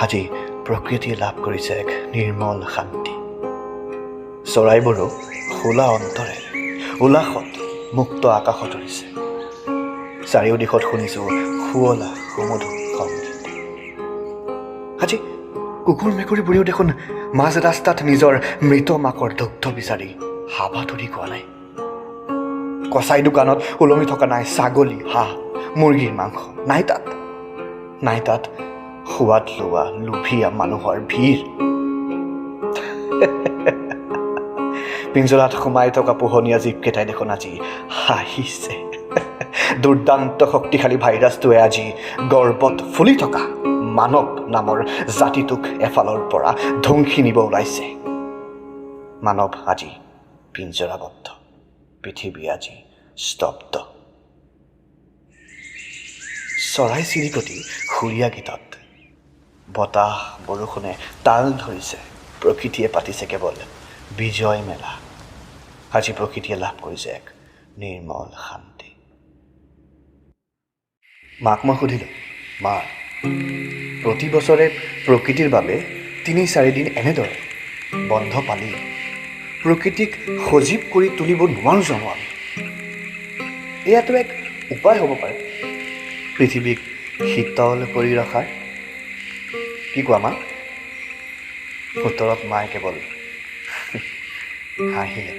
আজি প্ৰকৃতিয়ে লাভ কৰিছে এক নিৰ্মল শান্তি। চৰাইবোৰো খোলা অন্তৰেৰে উল্লাসত মুক্ত আকাশত উৰিছে। চাৰিও দিশত শুনিছোঁ শুৱলা সুমধুৰ সংগীত। আজি কুকুৰ মেকুৰীবোৰেও দেখোন মাজ ৰাস্তাত নিজৰ মৃত মাকৰ দুগ্ধ বিচাৰি হাবাথুৰি খোৱা নাই। কচাই দোকানত ওলমি থকা নাই ছাগলী, হাঁহ, মুৰ্গীৰ মাংস। নাই তাত সোৱাদ লোৱা লোভীয়া মানুহৰ ভিৰ। পিঞ্জৰাত সোমাই থকা পোহনীয়া জীৱকেইটাই দেখোন আজি হাঁহিছে। দুৰ্দান্ত শক্তিশালী ভাইৰাছটোৱে আজি গৰ্বত ফুলি থকা মানৱ নামৰ জাতিটোক এফালৰ পৰা ধ্বংসী নিব ওলাইছে। মানৱ আজি পিঞ্জৰাবদ্ধ, পৃথিৱী আজি স্তব্ধ। চৰাই চিৰিকটি সুৰীয়া গীতত বতাহ বৰষুণে তাল ধৰিছে। প্ৰকৃতিয়ে পাতিছে কেৱল বিজয় মেলা। আজি প্ৰকৃতিয়ে লাভ কৰিছে এক নিৰ্মল শান্তি। মাক মই সুধিলোঁ, মা, প্ৰতি বছৰে প্ৰকৃতিৰ বাবে ৩-৪ দিন এনেদৰে বন্ধ পালি প্ৰকৃতিক সজীৱ কৰি তুলিব নোৱাৰোঁ জানো আমি? এয়াতো এক উপায় হ'ব পাৰে পৃথিৱীক শীতল কৰি ৰখাৰ। কি কোৱা মা? উত্তৰত মায়ে কেৱল হাঁহিলে।